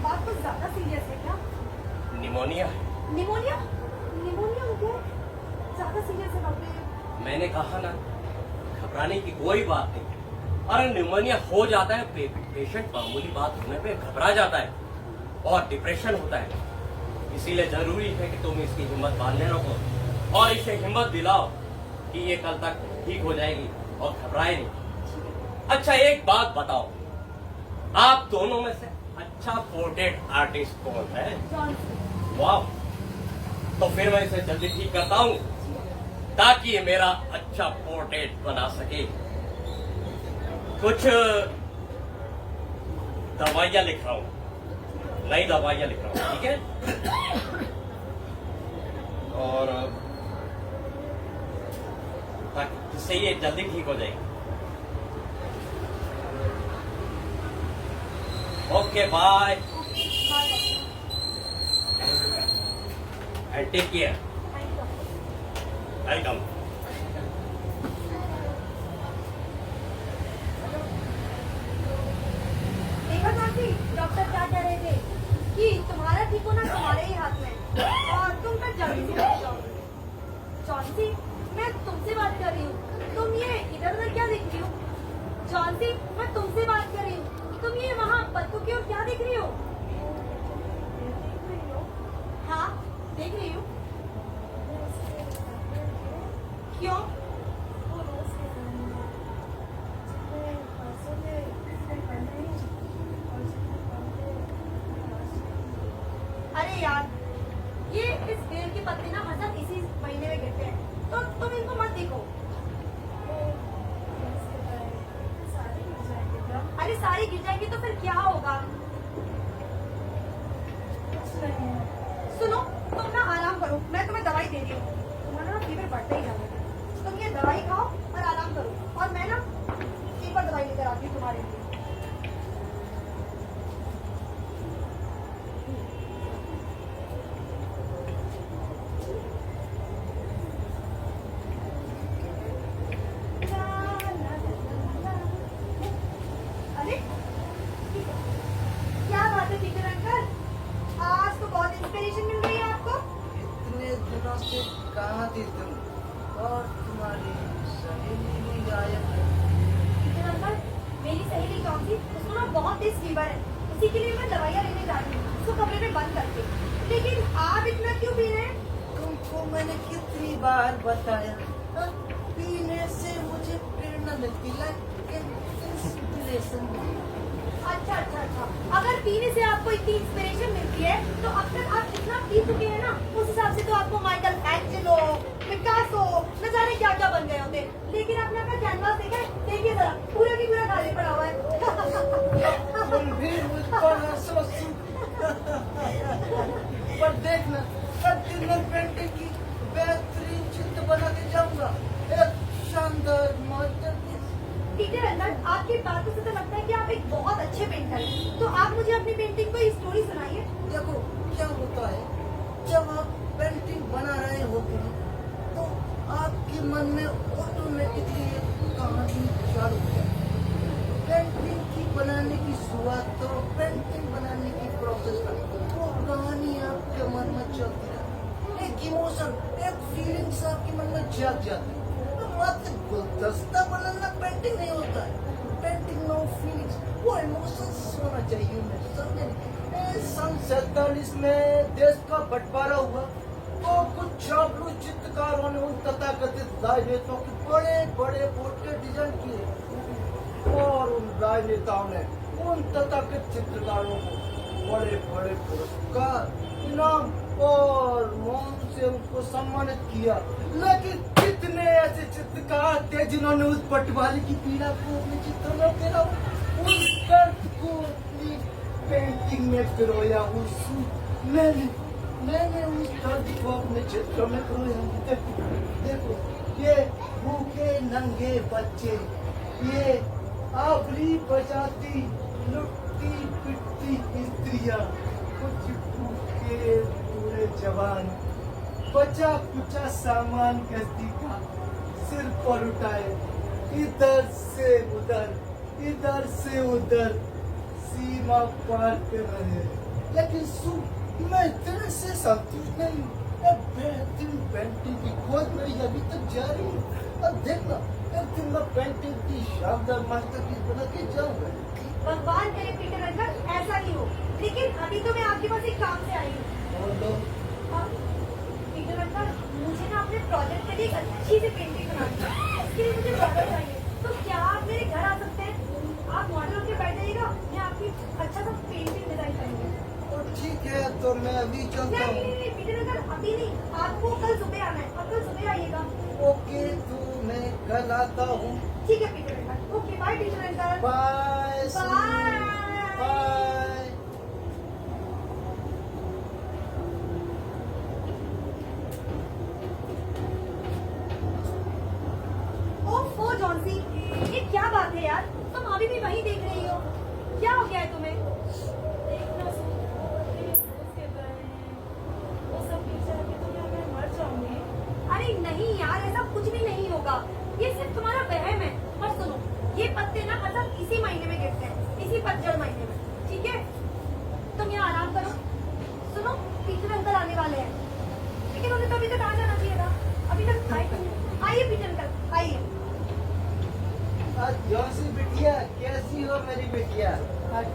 बात कुछ ज्यादा सीरियस है क्या? निमोनिया है। निमोनिया? निमोनिया हो गया? ज्यादा सीरियस है डॉक्टर। मैंने कहा ना, घबराने की कोई बात नहीं। अरे निमोनिया हो जाता है, पेशेंट मामूली बात होने पे घबरा जाता है और डिप्रेशन होता है। इसीलिए जरूरी है कि तुम इसकी हिम्मत बांधने रखो और इसे हिम्मत दिलाओ कि ये कल तक ठीक हो जाएगी और घबराए नहीं। अच्छा एक बात बताओ, आप दोनों में से अच्छा पोर्ट्रेट आर्टिस्ट कौन है? वाह, तो फिर मैं इसे जल्दी ठीक करता हूँ ताकि ये मेरा अच्छा पोर्ट्रेट बना सके। कुछ दवाइयाँ लिख रहा हूँ, नई दवाइयाँ लिख रहा हूँ, ठीक है? और ताकि इससे ये जल्दी ठीक हो जाएगी। Okay bye and take care. Welcome. देखा चाची, डॉक्टर क्या कह रहे थे कि तुम्हारा ठीक होना तुम्हारे ही हाथ में और तुम पर जल्दी से ठीक जाओगे। जॉन्सी, मैं तुमसे बात कर रही हूँ, तुम ये इधर उधर क्या देख रही हो? जॉन्सी, मैं तुमसे बात कर रही हूँ, तुम ये वहाँ पत्तों की ओर क्या देख रही हो? हाँ, देख रही हूँ। क्यों? अरे यार, ये इस पेड़ की पत्ते ना मतलब इसी महीने में गिरते हैं, तो तुम इनको मत देखो। अरे सारी गिर जाएंगी तो फिर क्या होगा? सुनो, तुम ना आराम करो, मैं तुम्हें दवाई दे रही हूँ, तुम्हारा ना फीवर बढ़ता ही जाएगा। तुम ये दवाई खाओ और आराम करो, और मैं ना एक और दवाई लेकर आती हूँ तुम्हारे लिए। अरे क्या बात है टीचर अंकल, आज तो बहुत इंस्पिरेशन मिल रही है आपको। इतने दिनों से कहाँ थी तुम? और तुम्हारी सहेली भी गायब है। टीचर अंकल, मेरी सहेली जॉन्सी, उसको ना बहुत तेज फीवर है, उसी के लिए मैं दवाइयाँ लेने जा रही हूँ, उसको कमरे में बंद करके। लेकिन आप इतना क्यों पी रहे हैं? तुमको मैंने कितनी बार बताया, पीने से मुझे प्रेरणा मिलती है, इंस्पिरेशन। अच्छा अच्छा अच्छा, अगर पीने से आपको इतनी इंस्पिरेशन मिलती है तो अब तक आप जितना पी चुके हैं ना, उस हिसाब से तो आपको माइकल एंजेलो, पिकासो न जाने क्या क्या बन गए होते। लेकिन आपने अपना कैनवास देखा है? देखिए जरा, पूरा की पूरा खाली पड़ा हुआ है। तुम भी मुझ पर हंसो पर देखना, प्रतिदिन मैं पेंटिंग की बेहतरीन चित्र बना के जाऊंगा, एक शानदार मास्टरपीस। टीचर अंदर आपकी बातों से तो लगता है कि आप एक बहुत अच्छे पेंटर हैं, तो आप मुझे अपनी पेंटिंग को स्टोरी सुनाइए। देखो क्या होता है, जब आप पेंटिंग बना रहे होते हैं तो आपके मन में ऑटोमेटिकली कहानी चालू हो जाती है। पेंटिंग की बनाने की शुरुआत तो पेंटिंग बनाने की प्रोसेस का वो कहानी आपके मन में चलती रहती है, एक इमोशन, एक फीलिंग्स आपके मन में जाग जाती है। मात्र गुलदस्ता बनाना पेंटिंग नहीं होता है, पेंटिंग नो फीलिंग्स, वो इमोशंस होना चाहिए उनमें, समझे? सन 47 में देश का बंटवारा हुआ तो कुछ चापलूस चित्रकारों ने उन तथाकथित राजनेताओं के बड़े बड़े पोर्ट्रेट डिजाइन किए और उन राजनेताओं ने उन तथाकथित चित्रकारों को बड़े बड़े पुरस्कार, इनाम और मौन से उनको सम्मानित किया। लेकिन कितने ऐसे चित्रकार थे जिन्होंने उस बंटवारे की पीड़ा को अपने चित्रों में उकेरा? उस दर्द को अपनी पेंटिंग में पिरोया हूँ मैंने उस दर्द को अपने चित्र में पिरोया हूँ। देखो ये भूखे नंगे बच्चे, ये आबरी बजाती लुटती पिटती स्त्रियां, कुछ भूखे पूरे जवान बचा कुचा सामान कश्ती का सिर पर उठाए, इधर से उधर सीमा पार कर रहे हैं। लेकिन मैं तेरे से संतुष्ट नहीं हूँ। अब बेहतरीन पेंटिंग की खोज मेरी अभी तक जारी है। अब देखना एक दिन मैं पेंटिंग की शानदार मास्टरपीस बना के जाऊंगा। भगवान करे पीटर अंकल ऐसा नहीं हो, लेकिन अभी तो मैं आपके पास एक काम से आई हूँ। और लोग पीटर अंकल, मुझे ना अपने प्रोजेक्ट के लिए एक अच्छी सी पेंटिंग बनानी है। इसके लिए मुझे मॉडल चाहिए, तो क्या आप मेरे घर आ सकते हैं? आप मॉडल होकर बैठ जाइएगा, मैं आपकी अच्छा सा पेंटिंग डिजाइन करेंगे। ठीक है, तो मैं अभी चलता हूँ। नहीं पीटर अंकल, अभी नहीं, आपको कल सुबह आना है और कल सुबह आइएगा। ओके, तो मैं कल आता हूँ। ठीक है Peter uncle, okay bye Peter uncle. Bye bye. ओफो जॉन्सी, ये क्या बात है यार, तुम अभी भी वही देख रही हो, क्या हो गया है तुम्हें? देखना उसके बारे में, वो सब पिक्चर के तो क्या मैं मर जाऊंगी। अरे नहीं यार, ऐसा कुछ भी नहीं होगा, ये सिर्फ तुम्हारा वहम है। और सुनो, ये पत्ते ना मतलब इसी महीने में गिरते हैं, इसी पतझड़ महीने में, ठीक है? तुम यहाँ आराम करो। सुनो, पीटर अंकल आने वाले हैं, लेकिन उन्हें तो अभी तक आ जाना चाहिए था, अभी तक आए क्यों नहीं? आइए पीटर अंकल, आइए। जॉन्सी बिटिया, कैसी हो मेरी बिटिया?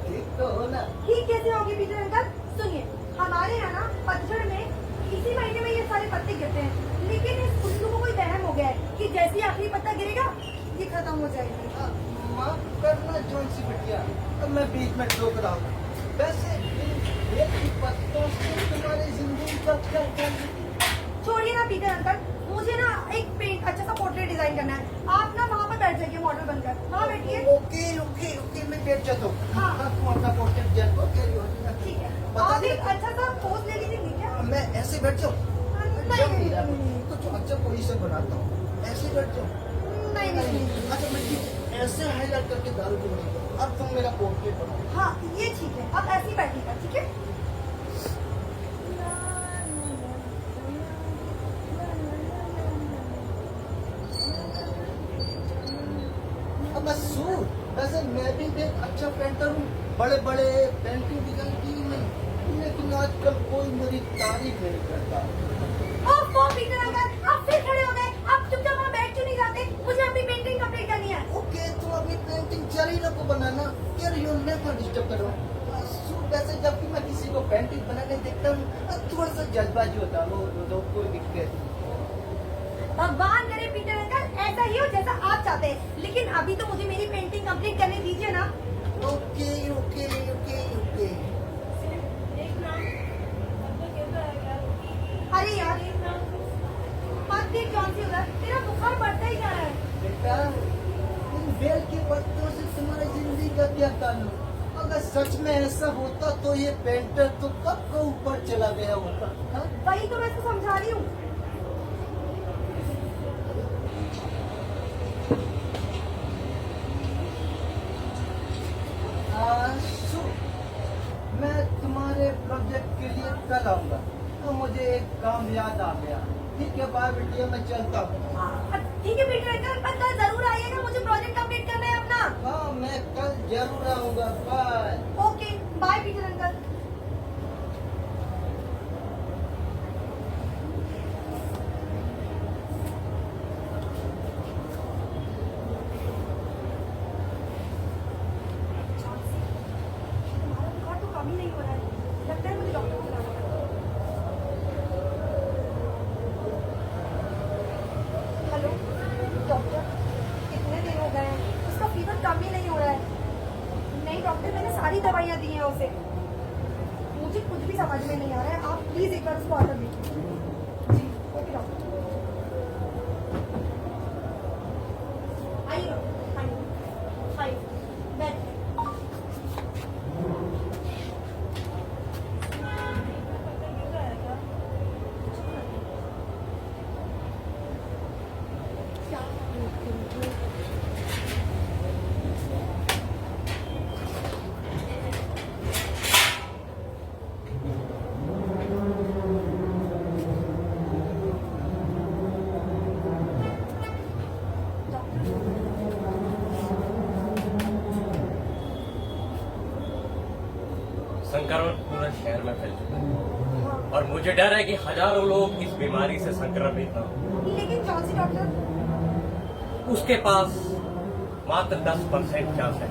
ठीक तो हो ना? ठीक कैसे होगी पीटर अंकल? सुनिए, हमारे यहाँ ना पतझड़ में इसी महीने में ये सारे पत्ते गिरते हैं, लेकिन इस उल्लू को कोई वहम हो गया है कि जैसे ही आखिरी पत्ता गिरेगा ये खत्म हो जाएगी। माफ करना जॉन्सी बिटिया, अब मैं बीच में टोक रहा हूँ। वैसे इन पत्तों से तुम्हारी जिंदगी का क्या छोड़िए ना पीटर अंकल, मुझे ना एक पेंट अच्छा सा पोर्ट्रेट डिजाइन करना है। आप ना वहाँ पर बैठ जाइए मॉडल बनकर, वहाँ बैठिए। ओके, मैं बैठ जाता हूँ। हाँ। तुम अपना पोर्ट्रेट डिजाइन को कैरी हो। ठीक है, बता आप दे। एक अच्छा सा पोज ले लीजिए क्या? मैं ऐसे बैठ जाऊँ? नहीं कुछ अच्छा पोजीशन बनाता हूँ, ऐसे बैठ जाऊँ। नहीं। अच्छा मैं ठीक ऐसे हाईलाइट करके दारू को बनाऊंगा। अब तुम मेरा पोर्ट्रेट बनाओ। हाँ ये ठीक है, अब ऐसे ही बैठिएगा, ठीक है? अब बस सूट, वैसे मैं भी एक अच्छा पेंटर हूँ, बड़े बड़े पेंटिंग डिजाइन की नहीं, लेकिन आजकल कोई मेरी तारीफ नहीं करता। ओफो पीटर अंकल, आप फिर खड़े हो गए, आप चुपचाप वहाँ बैठ क्यों नहीं जाते? मुझे अपनी पेंटिंग कंप्लीट करनी है। ओके, तुम अपनी पेंटिंग जारी रखो बनाना, यार यू नेवर डिस्टर्ब करो। वैसे जब भी मैं किसी को पेंटिंग बनाने देखता हूँ थोड़ा सा जल्दबाजी होता है, वो कोई दिक्कत नहीं। भगवान करे पीटर अंकल ऐसा ही हो जैसा आप चाहते हैं, लेकिन अभी तो मुझे मेरी पेंटिंग कंप्लीट करने दीजिए ना। ओके। देखना अब तो कहता है यार, अरे यार मत देख जॉन्सी उधर, तेरा बुखार बढ़ता ही जा रहा है। बेटा, इन बेल के पत्तों से तुम्हारी जिंदगी का क्या ताल्लुक? अगर सच में ऐसा होता तो ये पेंटर तो कब का ऊपर चला गया होता। हाँ? वही तो मैं इसको समझा रही हूँ। आशु, मैं तुम्हारे प्रोजेक्ट के लिए कल आऊंगा, तो मुझे एक काम याद आ गया। ठीक है, बाय बिटिया, मैं चलता हूँ। ठीक है पीटर अंकल, पर कल जरूर आइएगा, मुझे प्रोजेक्ट कंप्लीट करना है अपना। हाँ, मैं कल जरूर आऊंगा। Bye. Okay bye Peter uncle. तुम्हारा बुखार तो कम ही नहीं हो रहा है, लगता है मुझे डॉक्टर को बुलाना पड़ेगा। हेलो डॉक्टर, कितने दिन हो गए हैं, उसका फीवर कम ही नहीं हो रहा है। नहीं डॉक्टर, मैंने सारी दवाइयाँ दी हैं उसे, मुझे कुछ भी समझ में नहीं आ रहा है। आप प्लीज एक बार उसको ऑर्डर दीजिए। जी ओके डॉक्टर, आइए आइए, बैठ संक्रमण पूरे शहर में फैल चुका है और मुझे डर है कि हजारों लोग इस बीमारी से संक्रमित हों। लेकिन जॉन्सी डॉक्टर, उसके पास मात्र 10% चांस है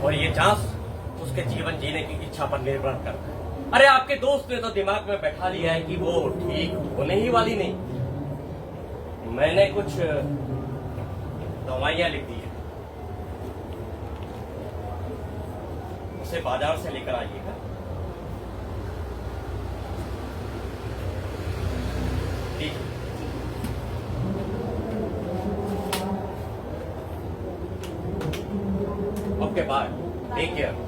और ये चांस उसके जीवन जीने की इच्छा पर निर्भर करता है। अरे आपके दोस्त ने तो दिमाग में बैठा लिया है कि वो ठीक होने ही वाली नहीं। मैंने कुछ दवाइयां लिख दी है, उसे बाजार से लेकर आइएगा। लीजिए। Okay bye, take care.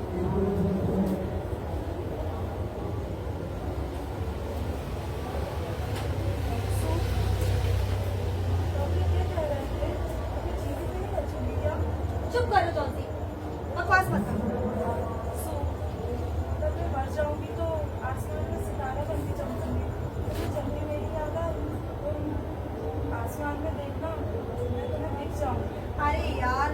चुप करो जॉन्सी, बकवास मत करो। अगर मैं मर जाऊंगी तो आसमान में सितारा बन के चमकूंगी। मुझे जल्दी मेरी याद आई और आसमान में देखना मैं तुम्हें दिख जाऊंगी। अरे यार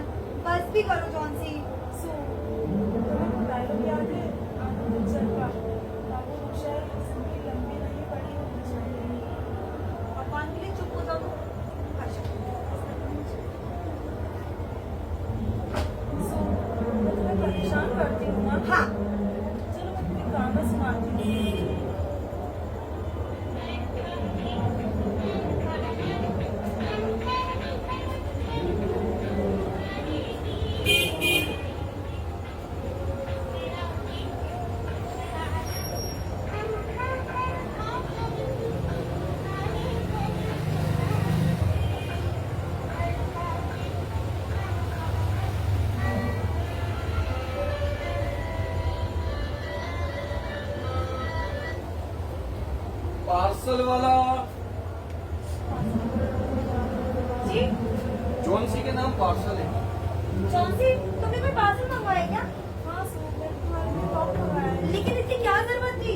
बस भी करो जॉन्सी। तुम्हें डायलॉग याद है? आनंद पिक्चर का, बाबू हुशार जिंदगी लंबी नहीं बड़ी होनी चाहिए। भगवान के लिए चुप हो जाओ। मैं तुम्हें परेशान करती हूँ ना? हाँ, चलो मैं तुम्हें गाना सुनाती हूँ। पार्सल वाला जी जॉन्सी के नाम पार्सल है। जॉन्सी, तुमने कोई पार्सल मंगवाया क्या? हाँ मैंने तुम्हारे लिए टॉप मंगाया है। लेकिन इसकी क्या जरूरत थी?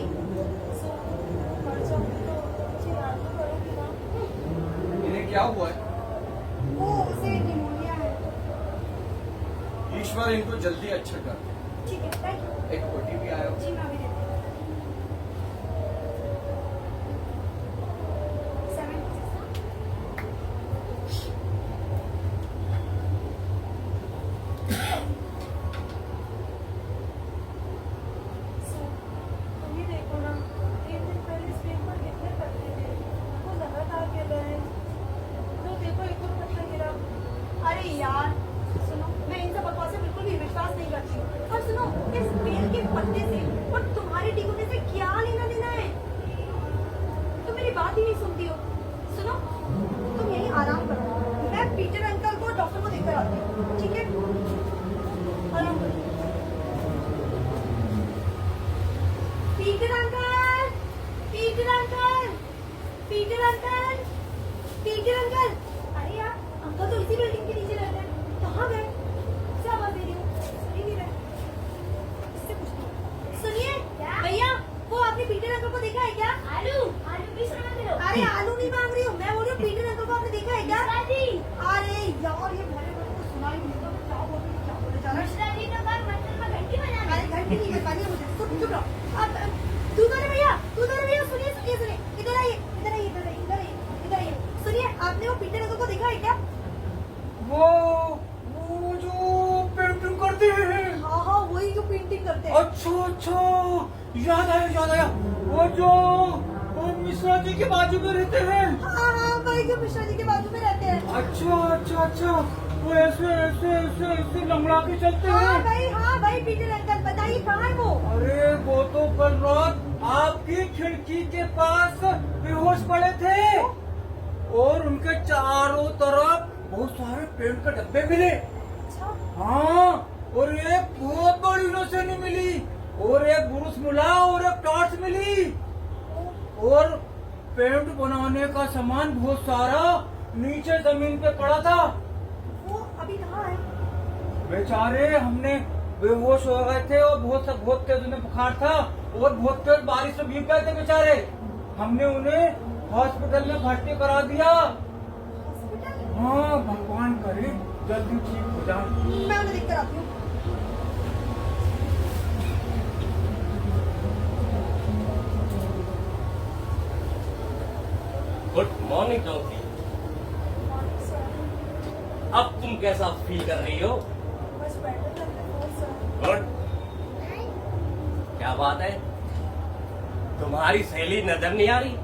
मर जाऊंगी तो मुझे याद तो करोगी ना? इन्हें क्या हुआ है? वो उसे निमोनिया है। ईश्वर इनको जल्दी अच्छा कर। ठीक है, थैंक यू। एक ओटीपी आया। जी मैं अभी देती हूँ। 7 तुम ही देखो ना, 3 दिन पहले स्क्रीन पर कितने पत्ते थे, वो लगातार गिर रहे हैं। तो देखो एक और पत्ता गिरा। अरे यार सुनो, मैं इन सब बकवास से बिल्कुल भी विश्वास नहीं करती। और सुनो, इस पेड़ के पत्ते से और तुम्हारे टिकोने से क्या लेना देना है? तुम मेरी बात ही नहीं सुनती हो। सुनो, तुम यही आराम करो, मैं पीटर अंकल को डॉक्टर को देखकर आती हूँ। ठीक है, आराम करो। Peter uncle, Peter uncle, Peter uncle, Peter uncle. अरे यार, अंकल तो इसी बिल्डिंग के नीचे रहते हैं। कहाँ गए? क्या आवाज दे रही हूँ, सुन ही नहीं रहे। इससे पूछती हूँ। सुनिए भैया, वो आपने पीटर अंकल को देखा है क्या? आलू आलू भी सुना दे लो। अरे आलू नहीं मांग रही हूँ मैं, बोल रही हूँ पीटर अंकल को आपने देखा है क्या? मिश्रा जी, अरे यार, ये मेरे को तो सुना ही नहीं। तो मैं क्या बोल रही हूँ, क्या बोले जा रहा है? मिश्रा जी तो कल मंदिर में घंटी बजाने। अरे घंटी नहीं बजवानी है मुझे, चुप रहो। तू तो भैया, तू तो भैया, सुनिए सुनिए सुनिए, इधर आइए, इधर आइए, इधर आइए, इधर आइए, इधर आइए। सुनिए, आपने वो पीटर अंकल को देखा है क्या? वो जो पेंटिंग करते हैं। हाँ हाँ, वही जो पेंटिंग करते हैं। अच्छा, याद आया। वो जो वो मिश्रा जी के बाजू में रहते हैं। हाँ हाँ, वही जो मिश्रा जी के बाजू में रहते हैं। अच्छा, वो ऐसे लंगड़ा के चलते हैं। हाँ भाई पीटर अंकल, बताइए कहाँ है वो? अरे वो तो कल रात आपकी खिड़की के पास बेहोश पड़े थे और उनके चारों तरफ बहुत सारे पेंट के डब्बे मिले। अच्छा, हाँ, और एक बहुत बड़ी नौसेनी मिली और एक बुरुस मिला और एक टॉर्च मिली और पेंट बनाने का सामान बहुत सारा नीचे जमीन पे पड़ा था। वो अभी कहाँ है? बेचारे हमने बेहोश हो गए थे और बहुत तेज उन्हें बुखार था और बहुत तेज बारिश में भीग गए थे बेचारे। हमने उन्हें हॉस्पिटल में भर्ती करा दिया। हॉस्पिटल? हाँ, भगवान करे जल्दी ठीक हो जाए। मैं उन्हें देखकर आती हूँ। मॉर्निंग चौथी। अब तुम कैसा फील कर रही हो? बस बेटर लग रहा है सर। गुड। क्या बात है, तुम्हारी सहेली नजर नहीं आ रही?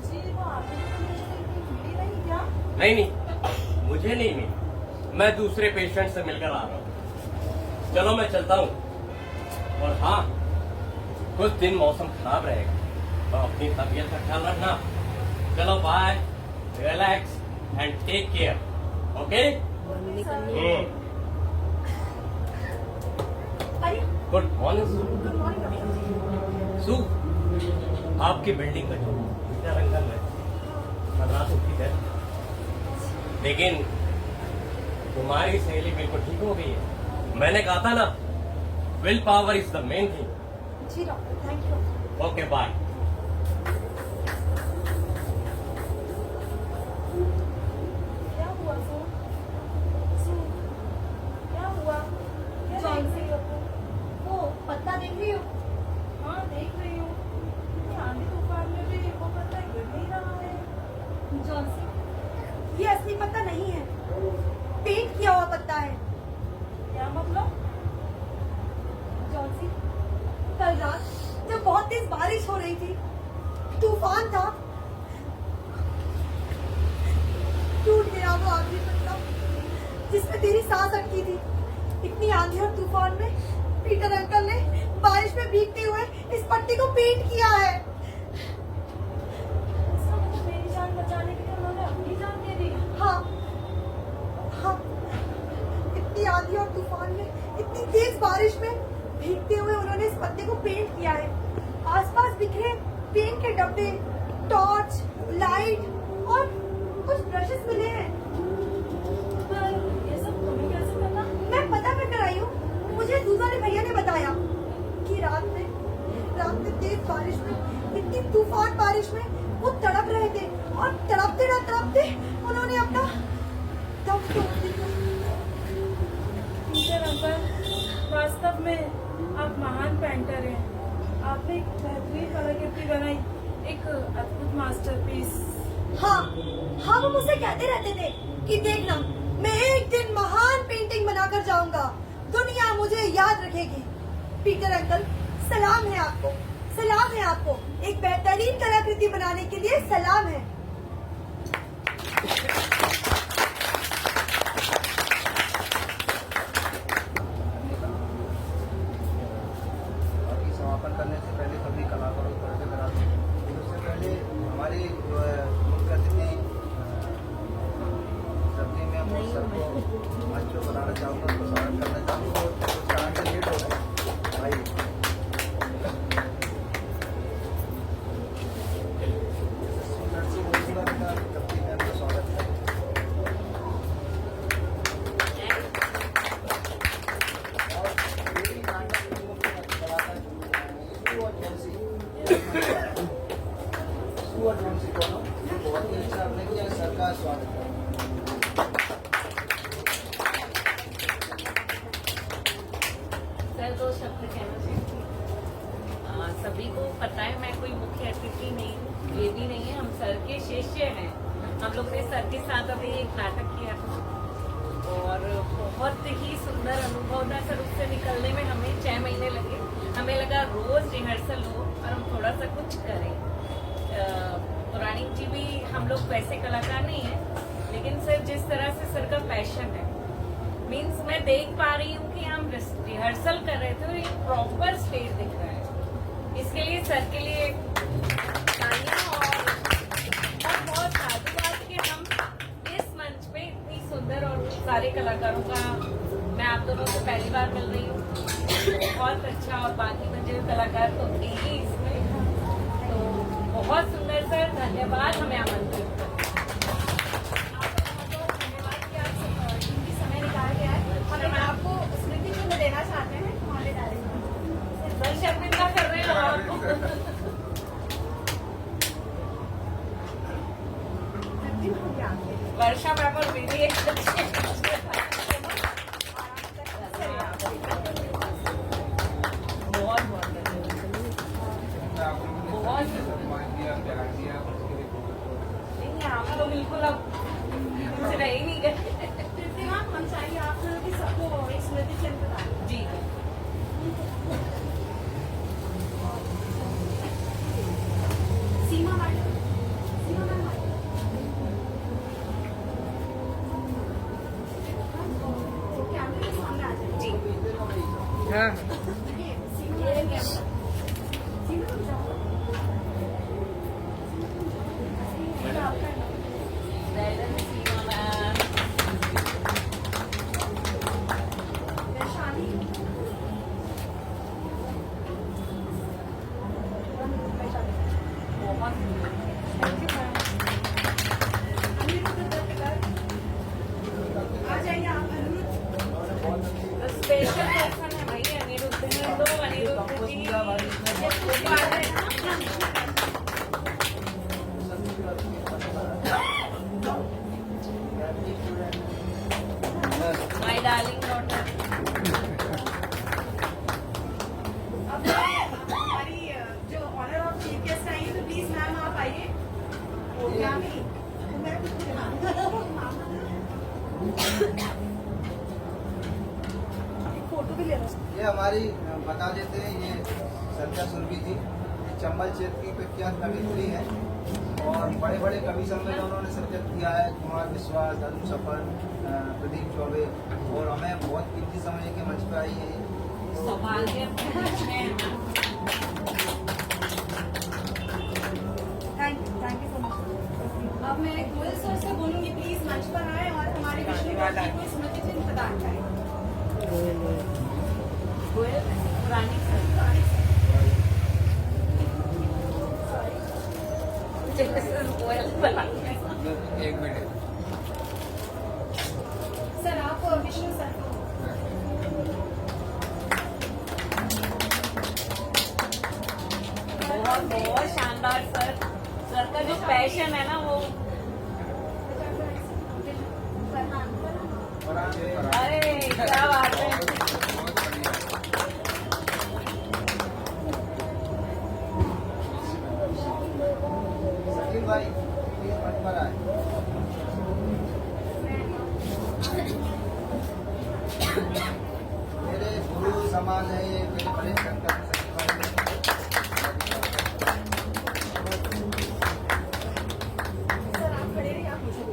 जी वो आपने मिली नहीं क्या? नहीं, मुझे नहीं मिली, मैं दूसरे पेशेंट से मिलकर आ रहा हूँ। चलो मैं चलता हूँ। और हाँ, कुछ दिन मौसम खराब रहेगा तो अपनी तबीयत का ख्याल रखना। चलो bye, relax and take care. Okay? अरे good morning good morning doctor. Su. आपकी बिल्डिंग का जो पीटर अंकल है, कल रात उठी है, लेकिन तुम्हारी सहेली बिल्कुल ठीक हो गई है। मैंने कहा था ना, willpower is the main thing. जी doctor, thank you. Okay bye. क्या हुआ सर? क्या हुआ? क्या देख रही हो तुम? वो पत्ता देख रही हो? हाँ देख रही हूँ, ये आंधी तूफान में भी वो पत्ता गिर नहीं रहा है। जॉनसी, ये असली पत्ता नहीं है, पेंट किया हुआ पत्ता है। क्या मतलब? जॉनसी, कल रात जब बहुत तेज बारिश हो रही थी, तूफान था, टूट गया वो आखिरी पत्ता जिसमें तेरी सांस अटकी थी। इतनी आंधी और तूफान में पीटर अंकल ने बारिश में भीगते हुए इस पट्टी को पेंट किया है। इसका मतलब मेरी जान बचाने के लिए उन्होंने अपनी जान दे दी। हाँ हाँ, इतनी आंधी और तूफान में, इतनी तेज बारिश में भीगते हुए उन्होंने इस पत्ते को पेंट किया है। आसपास बिखरे पेंट के डब्बे, टॉर्च, लाइट और कुछ ब्रशेस मिले हैं। पर ये सब तुम्हें कैसे पता? मैं पता कर आई हूँ, मुझे दूसरे भैया ने बताया कि रात में तेज बारिश में, इतनी तूफान बारिश में वो तड़प रहे थे और तड़पते उन्होंने अपना दम तोड़ दिया। पीटर अंकल, वास्तव में आप महान पेंटर हैं। आपने एक बेहतरीन कलाकृति बनाई, एक अद्भुत मास्टरपीस। हाँ हाँ, वो मुझसे कहते रहते थे कि देखना, मैं एक दिन महान पेंटिंग बनाकर जाऊंगा, दुनिया मुझे याद रखेगी। पीटर अंकल, सलाम है आपको, सलाम है आपको। एक बेहतरीन कलाकृति बनाने के लिए सलाम है। बाकी समापन करने से पहले सभी कलाकारों को परिचय कराते हैं। उससे पहले हमारी मुख्य अतिथि सब्जी में हम सर को मंच पे बनाना चाहूँगा, उसको स्वागत करना चाहूँगा। और कुछ कारण से लेट हो गए भाई। लड़की बोलूँगा का सब्जी में आपका स्वागत है। और मेरी नाटक फिल्मों के कलाकार सुअर जोशी को बहुत ही अच्छा आपने किया। सर का स्वागत है। सर, दो शब्द कहना चाहती हूँ। सभी को पता है मैं कोई मुख्य अतिथि नहीं हूँ, ये भी नहीं है, हम सर के शिष्य हैं। हम लोग ने सर के साथ अभी एक नाटक किया था और बहुत ही सुंदर अनुभव था सर। उससे निकलने में हमें 6 महीने लगे। हमें लगा रोज रिहर्सल हो और हम थोड़ा सा कुछ करें। पुरानी जी भी, हम लोग वैसे कलाकार नहीं है, लेकिन सर जिस तरह से सर का पैशन है, मीन्स मैं देख पा रही हूँ कि हम रिहर्सल कर रहे थे और एक प्रॉपर स्टेज दिख रहा है। इसके लिए सर के लिए तालियां और बहुत साधुवाद कि हम इस मंच पे इतनी सुंदर और सारे कलाकारों का, मैं आप दोनों से पहली बार मिल रही हूँ, बहुत अच्छा। और बाकी मुझे कलाकार तो थे ही इसमें, तो बहुत सुंदर सर, धन्यवाद हमें आमंत्रित कर। धन्यवाद कि आप कीमती समय निकाल के आए। हम आपको स्मृति चिन्ह देना चाहते हैं हमारे डायरेक्टर। सर शर्मिंदा कर रहे हो आपको। वर्षा मैम और मेरी एक बहुत बहुत हाँ आ जाइए आप अनिरुद्ध। स्पेशल पर्सन है भाई अनिरुद्ध जी, तो अनिरुद्ध जी माय डार्लिंग डॉटर। अब हमारी जो ऑनर ऑफ चीफ गेस्ट आई है तो प्लीज मैम आप आइए। मैम ही मैं फोटो भी ले रहा हूँ। ये हमारी बता देते हैं, ये संध्या सुरभि जी, ये चंबल क्षेत्र की प्रख्यात कवित्री है और बड़े बड़े कवि सम्मेलनों ने शिरकत किया है। कुमार विश्वास, अरुण सफर, प्रदीप चौबे, और हमें बहुत कीमती समय के मंच पर आई है। सौभाग्य थैंक यू सो मच। अब मैं गोयल सर से बोलूंगी प्लीज मंच पर आए और हमारे विष्णु जी को स्मृति चिन्ह प्रदान करें। रानी एक मिनट। सर आप विष्णु सर को बहुत बहुत शानदार सर। सर का जो पैशन है ना वो, अरे क्या बात है। सचिन भाई प्लीज मंच पर आए। मेरे गुरु समान है ये, मेरे बड़े संत सचिन भाई। सर आप खड़े रहिए, आप मुझे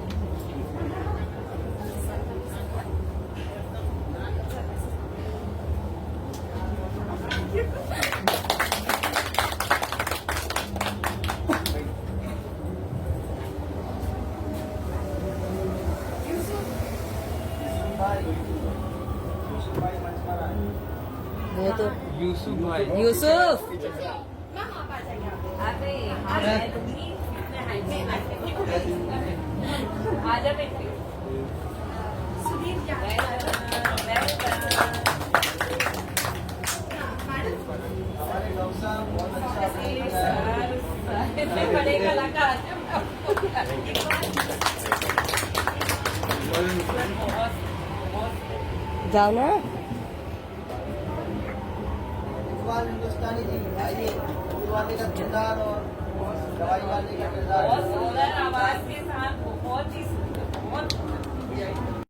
यूसुफ भाई मंच पर आए। वो तो यूसुफ भाई। यूसुफ मैम आप आ जाइए आप। अरे मैं दूंगी इतने हाइटे आजा बेटी। सुधीर क्या मैडम हमारे डॉक्टर साहब बहुत अच्छा इतने बड़े कलाकार जाओ ना। इकबाल हिंदुस्तानी जी आइए, फूल वाले का किरदार और दवाई वाले का किरदार। बहुत सुंदर आवाज के साथ बहुत ही बहुत